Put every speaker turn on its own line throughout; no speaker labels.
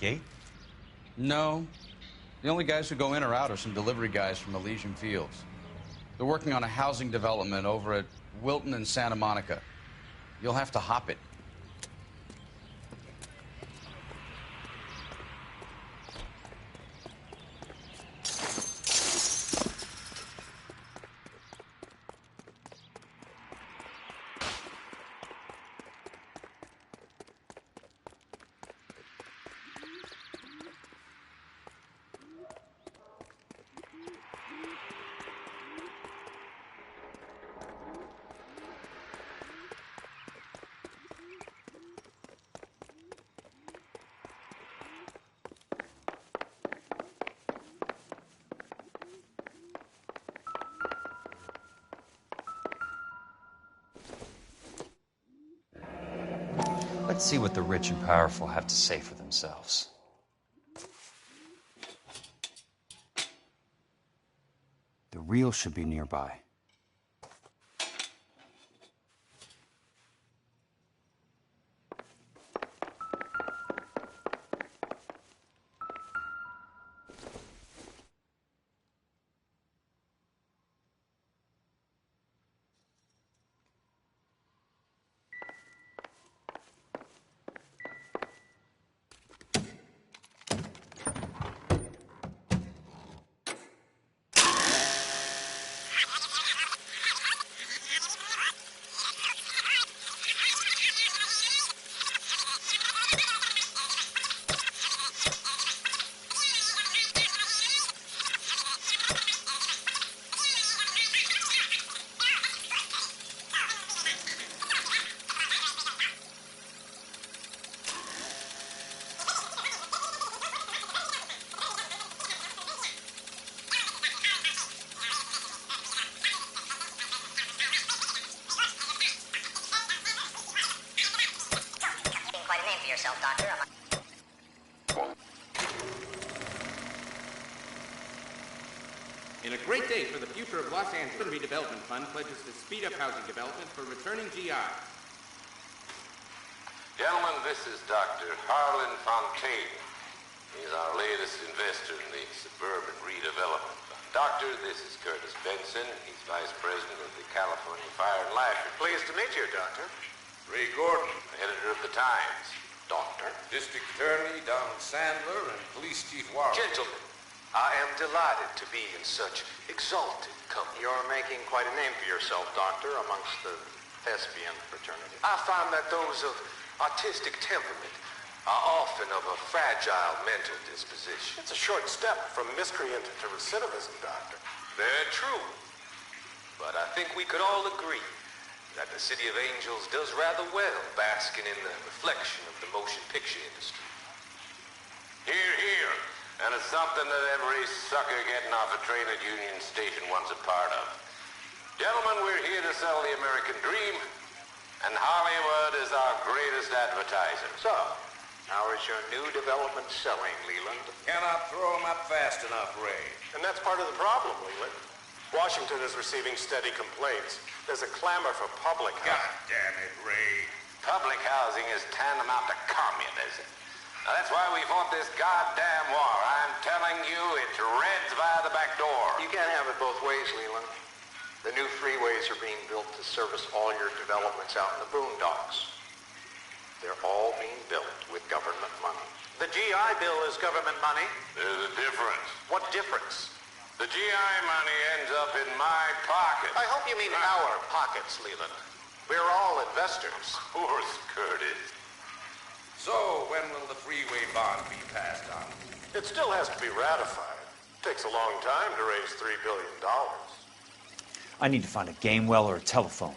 gate?
No. The only guys who go in or out are some delivery guys from Elysian Fields. They're working on a housing development over at Wilton and Santa Monica. You'll have to hop it.
Let's see what the rich and powerful have to say for themselves. The real should be nearby.
In a great day for the future of Los Angeles, the Redevelopment Fund pledges to speed up housing development for returning GI.
Gentlemen, this is Dr. Harlan Fontaine. He's our latest investor in the Suburban Redevelopment Fund. Doctor, this is Curtis Benson. He's Vice President of the California Fire and Life.
Pleased to meet you, Doctor.
Ray Gordon, editor of the Times.
Doctor.
District Attorney Donald Sandler and Police Chief Warren.
Gentlemen, I am delighted to be in such exalted company. You're making quite a name for yourself, Doctor, amongst the thespian fraternity. I find that those of artistic temperament are often of a fragile mental disposition. It's a short step from miscreant to recidivism, Doctor.
Very true. But I think we could all agree that the City of Angels does rather well basking in the reflection of the motion picture industry. Hear, hear. And it's something that every sucker getting off a train at Union Station wants a part of. Gentlemen, we're here to sell the American dream, and Hollywood is our greatest advertiser.
So, how is your new development selling, Leland?
Cannot throw them up fast enough, Ray.
And that's part of the problem, Leland. Washington is receiving steady complaints. There's a clamor for public housing.
God damn it, Ray. Public housing is tantamount to communism. Now, that's why we fought this goddamn war. I'm telling you, it's Reds via the back door.
You can't have it both ways, Leland. The new freeways are being built to service all your developments out in the boondocks. They're all being built with government money. The GI Bill is government money.
There's a difference.
What difference?
The GI money ends up in my pocket.
I hope you mean our pockets, Leland. We're all investors.
Of course, Curtis. So, when will the freeway bond be passed on?
It still has to be ratified. Takes a long time to raise $3 billion.
I need to find a game well or a telephone.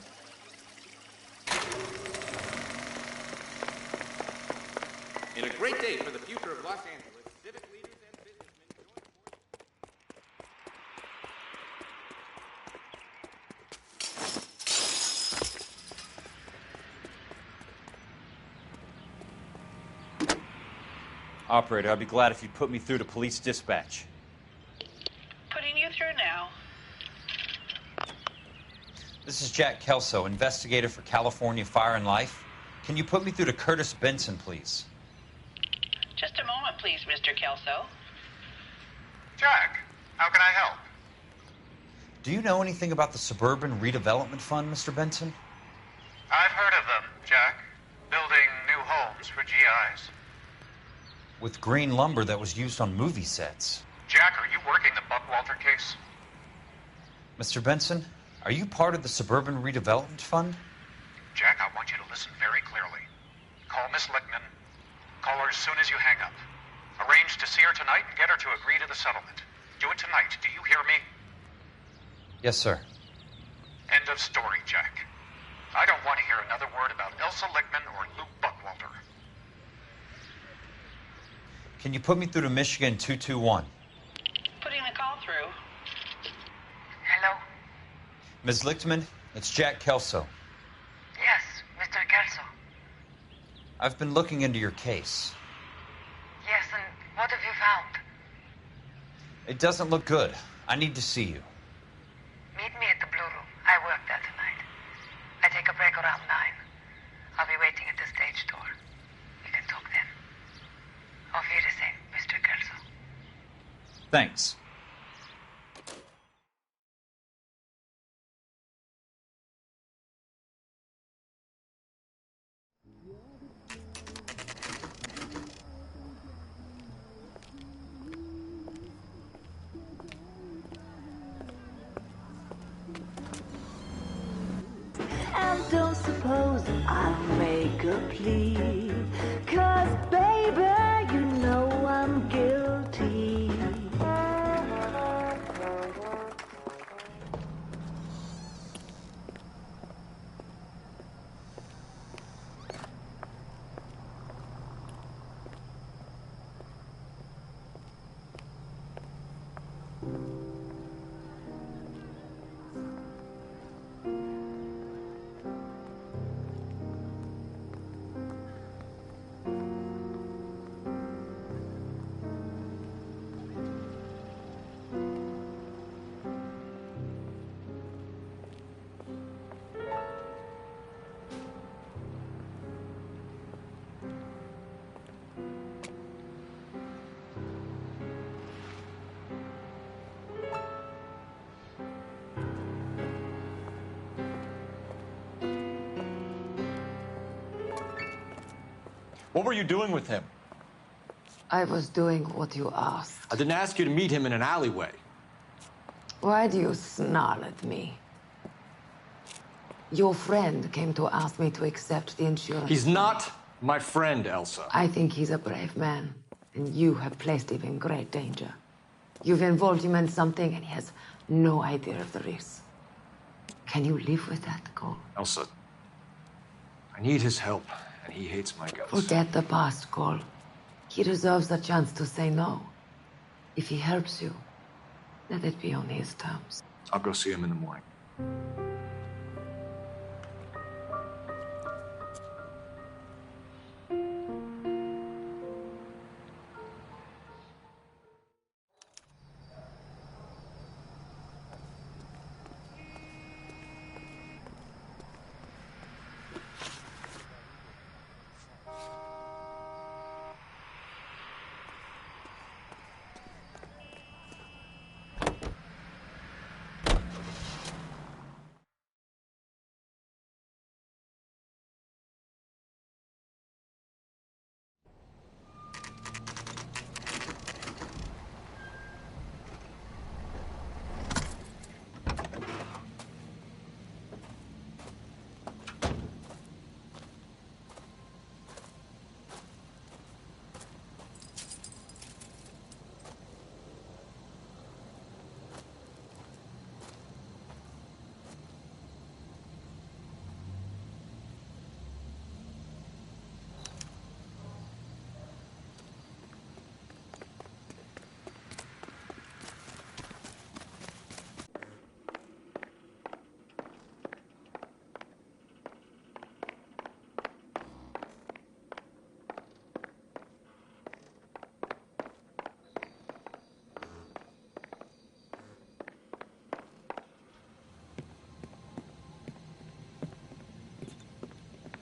In a great day for the future of Los Angeles, civic leaders and businessmen join forces.
Operator, I'd be glad if you'd put me through to police dispatch.
Putting you through now.
This is Jack Kelso, investigator for California Fire and Life. Can you put me through to Curtis Benson, please?
Just a moment, please, Mr. Kelso.
Jack, how can I help?
Do you know anything about the Suburban Redevelopment Fund, Mr. Benson?
I've heard of them, Jack. Building new homes for GIs.
With green lumber that was used on movie sets.
Jack, are you working the Buckwalter case?
Mr. Benson, are you part of the Suburban Redevelopment Fund?
Jack, I want you to listen very clearly. Call Miss Lickman. Call her as soon as you hang up. Arrange to see her tonight and get her to agree to the settlement. Do it tonight. Do you hear me?
Yes, sir.
End of story, Jack. I don't want to hear another word about Elsa Lickman or Luke Buckwalter.
Can you put me through to Michigan 221?
Putting the call through.
Hello?
Ms. Lichtman, it's Jack Kelso.
Yes, Mr. Kelso.
I've been looking into your case.
Yes, and what have you found?
It doesn't look good. I need to see you.
Meet me at the Blue Room. I work there tonight. I take a break around 9. I'll be waiting at the stage door. We can talk then. Auf Wiedersehen, Mr. Kelso.
Thanks.
And don't suppose I'll make a plea, 'cause baby, you know I'm guilty.
What were you doing with him?
I was doing what you asked.
I didn't ask you to meet him in an alleyway.
Why do you snarl at me? Your friend came to ask me to accept the insurance.
He's not my friend, Elsa.
I think he's a brave man, and you have placed him in great danger. You've involved him in something, and he has no idea of the risk. Can you live with that, Cole?
Elsa, I need his help, and he hates my guts.
Forget the past, Cole. He deserves a chance to say no. If he helps you, let it be on his terms.
I'll go see him in the morning.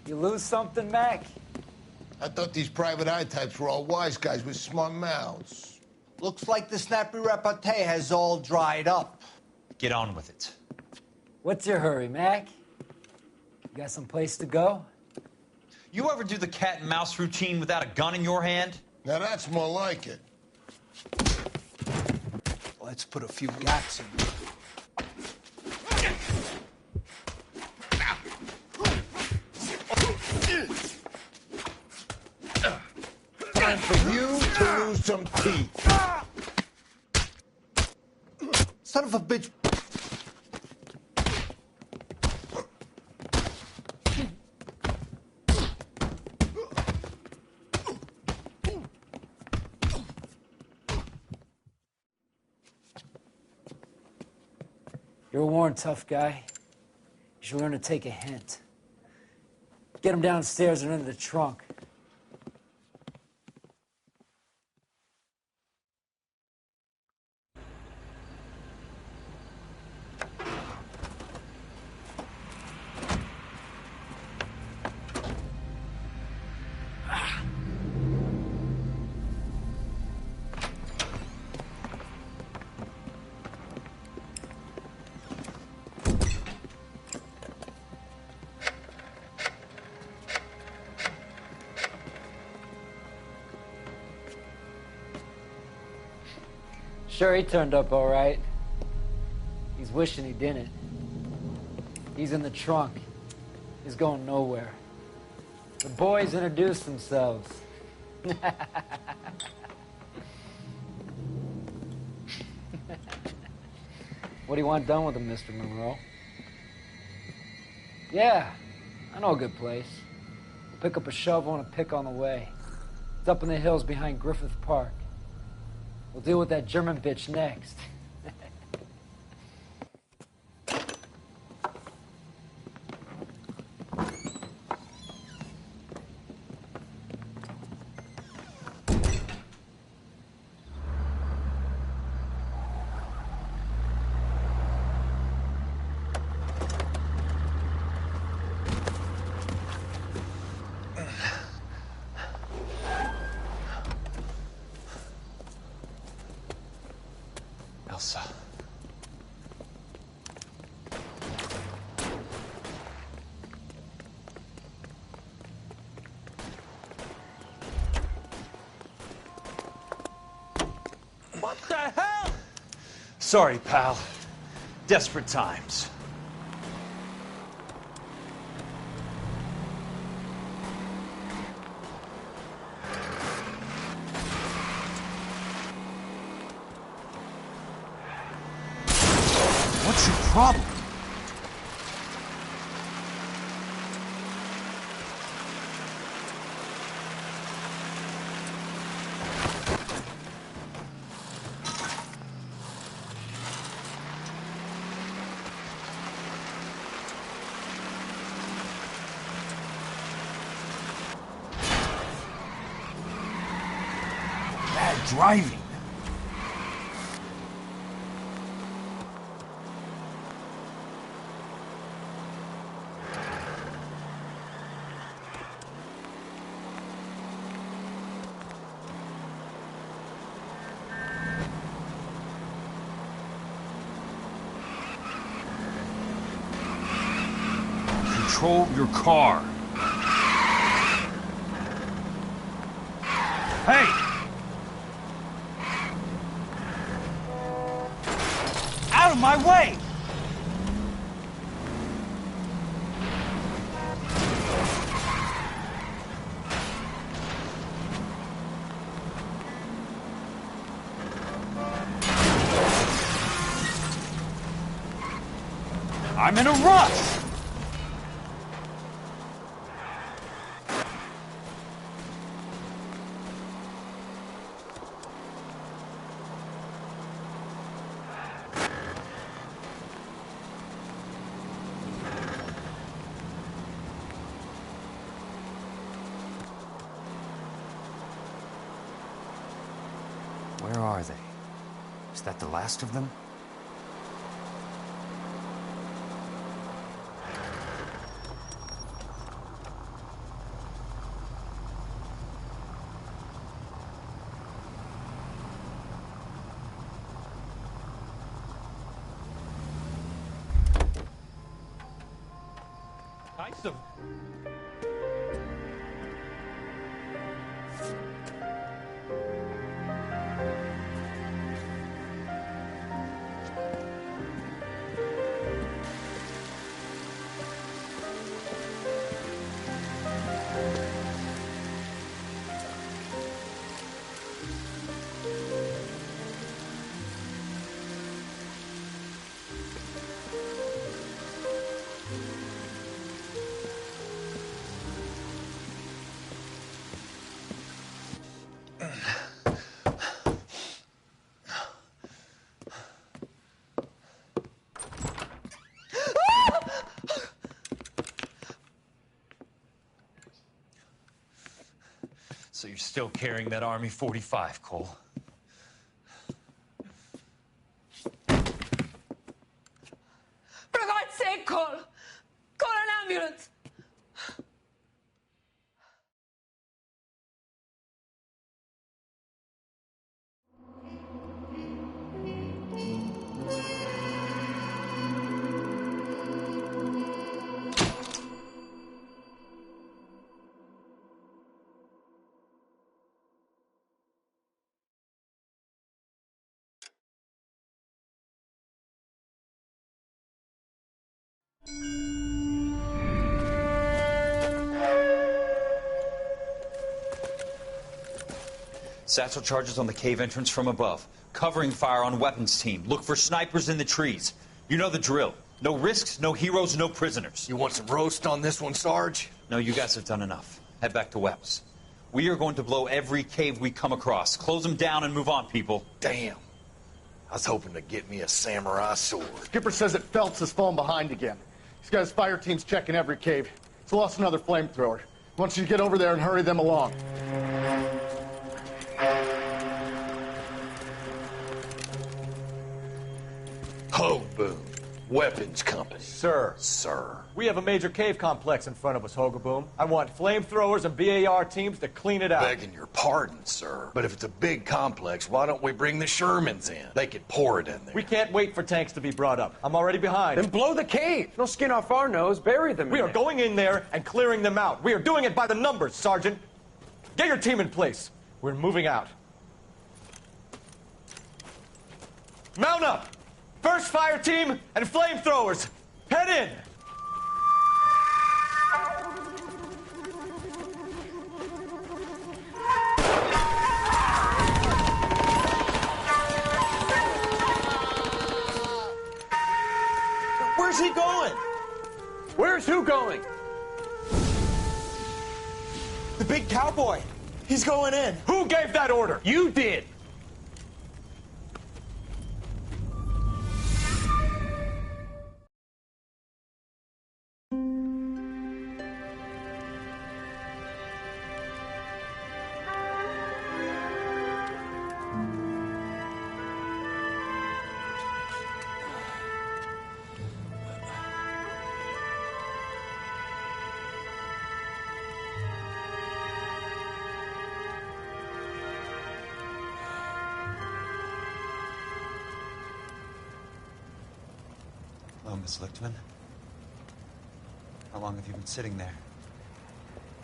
You lose something, Mac? I thought these private eye types were all wise guys with smart mouths.
Looks like the snappy repartee has all dried up.
Get on with it.
What's your hurry, Mac? You got some place to go?
You ever do the cat and mouse routine without a gun in your hand?
Now that's more like it.
Let's put a few gats in.
Time for you to lose some teeth.
Son of a bitch.
You're a worn, tough guy. You should learn to take a hint. Get him downstairs and into the trunk. Sure, he turned up all right. He's wishing he didn't. He's in the trunk. He's going nowhere. The boys introduced themselves. What do you want done with him, Mr. Monroe? Yeah, I know a good place. We'll pick up a shovel and a pick on the way. It's up in the hills behind Griffith Park. We'll deal with that German bitch next.
Elsa.
What the hell?
Sorry, pal. Desperate times.
What's your problem? Bad driving. Control your car. Hey! Out of my way! I'm in a rush! Where are they? Is that the last of them?
him!
So you're still carrying that Army 45, Cole?
For God's sake, Cole! Call an ambulance!
Satchel charges on the cave entrance from above. Covering fire on weapons team. Look for snipers in the trees. You know the drill. No risks, no heroes, no prisoners.
You want some roast on this one, Sarge?
No, you guys have done enough. Head back to Webb's. We are going to blow every cave we come across. Close them down and move on, people.
Damn. I was hoping to get me a samurai sword.
Skipper says that Phelps has fallen behind again. He's got his fire teams checking every cave. He's lost another flamethrower. He wants you to get over there and hurry them along.
Ho, boom. Weapons company.
Sir.
Sir.
We have a major cave complex in front of us, Hogaboom. I want flamethrowers and BAR teams to clean it out.
Begging your pardon, sir. But if it's a big complex, why don't we bring the Shermans in? They could pour it in there.
We can't wait for tanks to be brought up. I'm already behind.
Then blow the cave. No skin off our nose. Bury them.
We are going in there and clearing them out. We are doing it by the numbers, Sergeant. Get your team in place. We're moving out. Mount up! First fire team and flamethrowers. Head in!
Where's he going?
Where's who going?
The big cowboy. He's going in.
Who gave that order?
You did.
Hello, Miss Lichtman. How long have you been sitting there?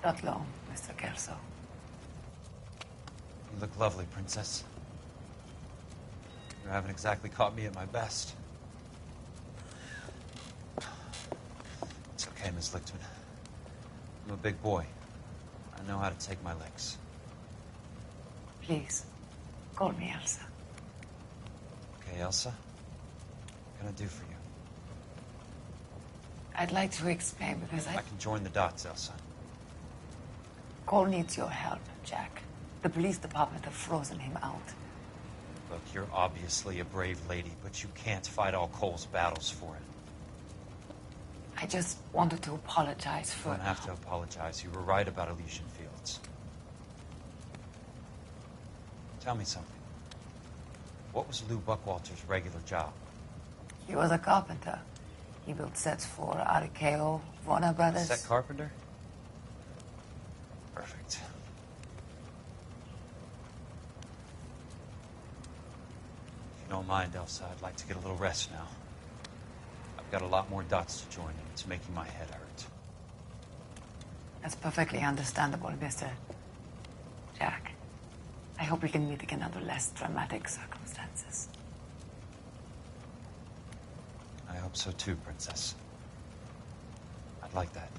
Not long, Mr. Kelso.
You look lovely, Princess. You haven't exactly caught me at my best. It's okay, Miss Lichtman. I'm a big boy. I know how to take my licks.
Please, call me Elsa.
Okay, Elsa? What can I do for you?
I'd like to explain because
I can join the dots, Elsa.
Cole needs your help, Jack. The police department have frozen him out.
Look, you're obviously a brave lady, but you can't fight all Cole's battles for it.
I just wanted to apologize for...
You don't have to apologize. You were right about Elysian Fields. Tell me something. What was Lou Buckwalter's regular job?
He was a carpenter. He built sets for RKO, Warner Brothers.
Set carpenter? Perfect. If you don't mind, Elsa, I'd like to get a little rest now. I've got a lot more dots to join, and it's making my head hurt.
That's perfectly understandable, Mr. Jack. I hope we can meet again under less dramatic circumstances.
I hope so too, Princess. I'd like that.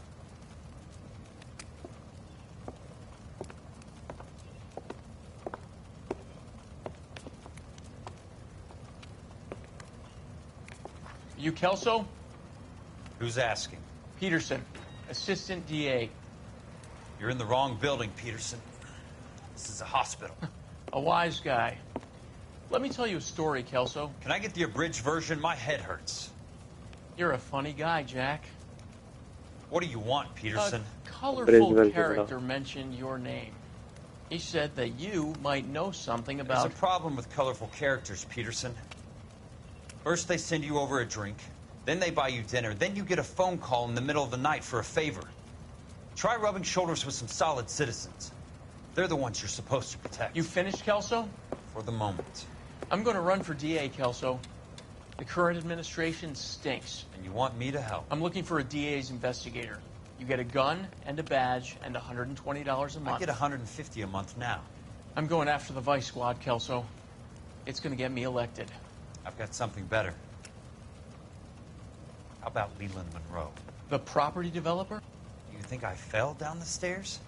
You Kelso?
Who's asking?
Peterson, Assistant DA.
You're in the wrong building, Peterson. This is a hospital.
A wise guy. Let me tell you a story, Kelso.
Can I get the abridged version? My head hurts.
You're a funny guy, Jack.
What do you want, Peterson?
A colorful character mentioned your name. He said that you might know something about...
There's a problem with colorful characters, Peterson. First they send you over a drink, then they buy you dinner, then you get a phone call in the middle of the night for a favor. Try rubbing shoulders with some solid citizens. They're the ones you're supposed to protect.
You finished, Kelso?
For the moment.
I'm going to run for DA, Kelso. The current administration stinks.
And you want me to help?
I'm looking for a DA's investigator. You get a gun and a badge and $120 a month.
I get $150 a month now.
I'm going after the Vice Squad, Kelso. It's going to get me elected.
I've got something better. How about Leland Monroe?
The property developer?
Do you think I fell down the stairs?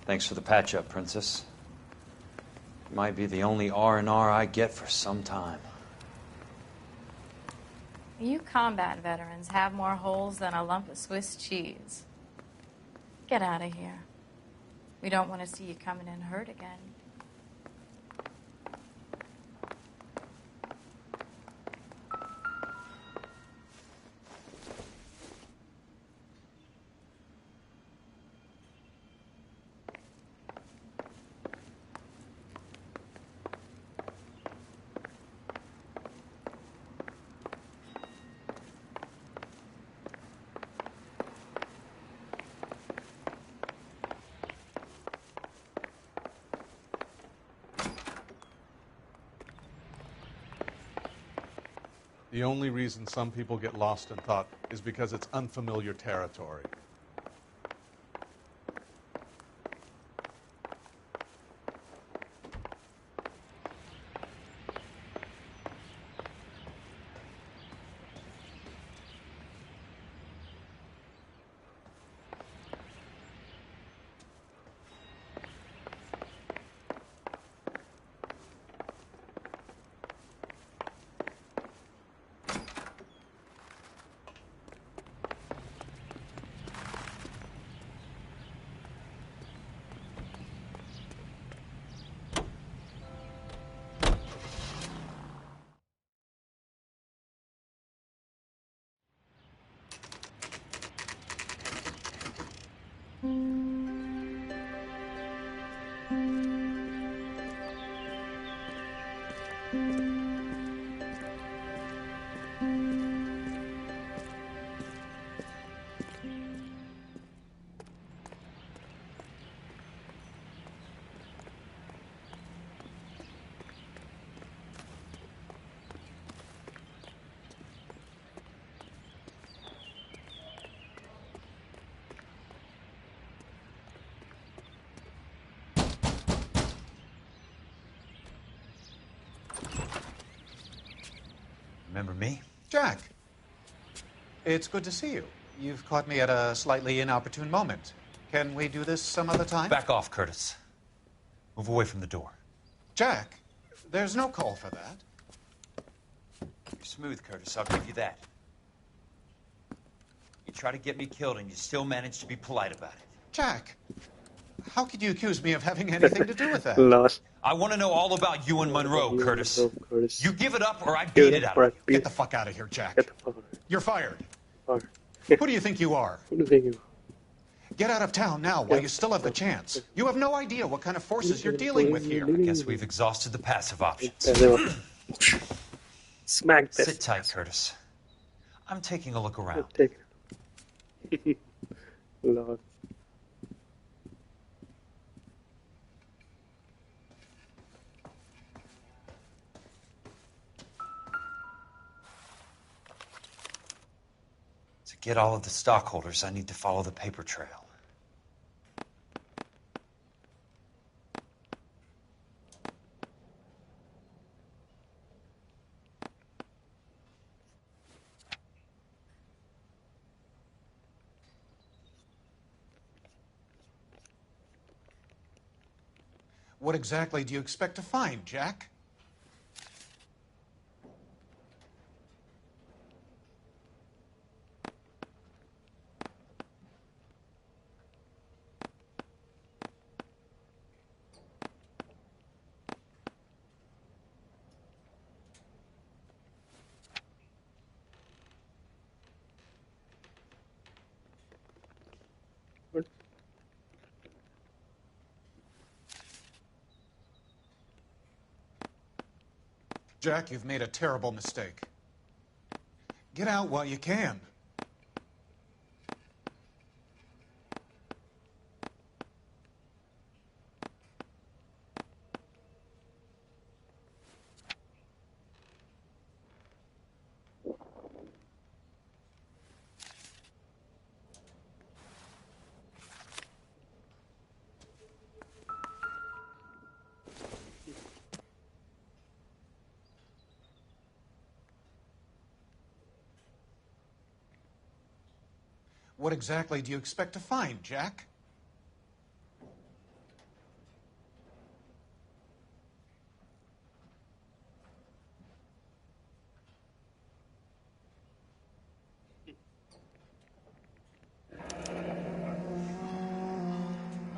Thanks for the patch-up, Princess. It might be the only R&R I get for some time.
You combat veterans have more holes than a lump of Swiss cheese. Get out of here. We don't want to see you coming in hurt again.
The only reason some people get lost in thought is because it's unfamiliar territory.
Remember me?
Jack, it's good to see you. You've caught me at a slightly inopportune moment. Can we do this some other time?
Back off, Curtis. Move away from the door.
Jack, there's no call for that.
You're smooth, Curtis. I'll give you that. You try to get me killed and you still manage to be polite about it.
Jack, How could you accuse me of having anything to do with that?
Lost.
I want to know all about you and Monroe, Curtis.
Curtis.
You give it up or I beat it out of you.
Get the fuck out of here, Jack.
Get the fuck out.
You're fired.
Fired.
Who do you think you are?
Who do you think you are?
Get out of town now while you still have the chance. You have no idea what kind of forces you're dealing with here.
I guess we've exhausted the passive options.
Smack this.
Sit tight, Curtis. I'm taking a look around.
Lord.
To get all of the stockholders, I need to follow the paper trail.
What exactly do you expect to find, Jack? Jack, you've made a terrible mistake. Get out while you can. What exactly do you expect to find, Jack?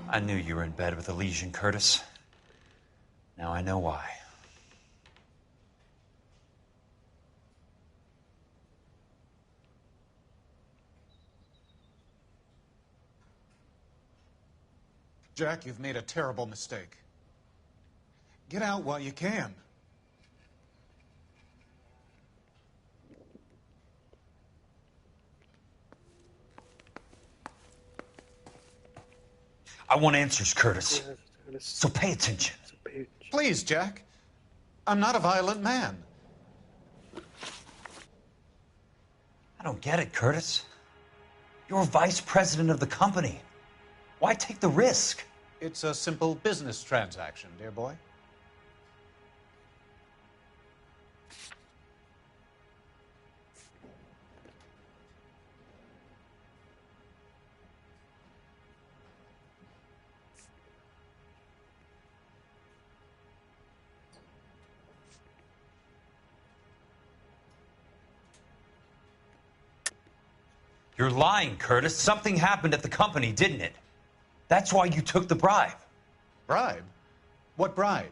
I knew you were in bed with a lesion, Curtis. Now I know why.
Jack, you've made a terrible mistake. Get out while you can.
I want answers, Curtis. So pay attention.
Please, Jack. I'm not a violent man.
I don't get it, Curtis. You're vice president of the company. Why take the risk?
It's a simple business transaction, dear boy.
You're lying, Curtis. Something happened at the company, didn't it? That's why you took the bribe.
Bribe? What bribe?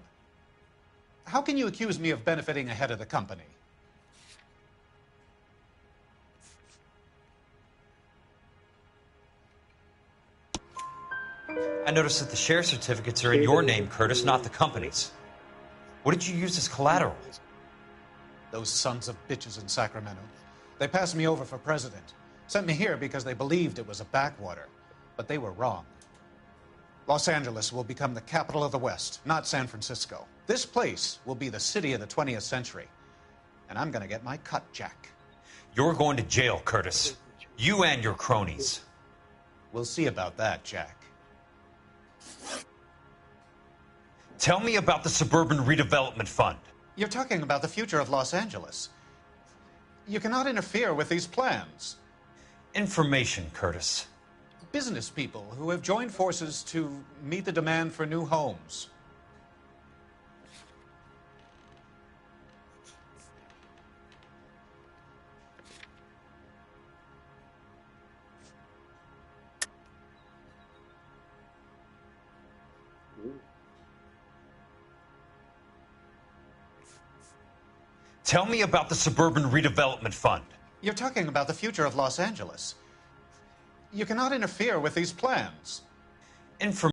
How can you accuse me of benefiting ahead of the company?
I noticed that the share certificates are in your name, Curtis, not the company's. What did you use as collateral?
Those sons of bitches in Sacramento. They passed me over for president. Sent me here because they believed it was a backwater. But they were wrong. Los Angeles will become the capital of the West, not San Francisco. This place will be the city of the 20th century. And I'm gonna get my cut, Jack.
You're going to jail, Curtis. You and your cronies.
We'll see about that, Jack.
Tell me about the Suburban Redevelopment Fund.
You're talking about the future of Los Angeles. You cannot interfere with these plans.
Information, Curtis.
Business people who have joined forces to meet the demand for new homes.
Tell me about the Suburban Redevelopment Fund.
You're talking about the future of Los Angeles. You cannot interfere with these plans.
Information.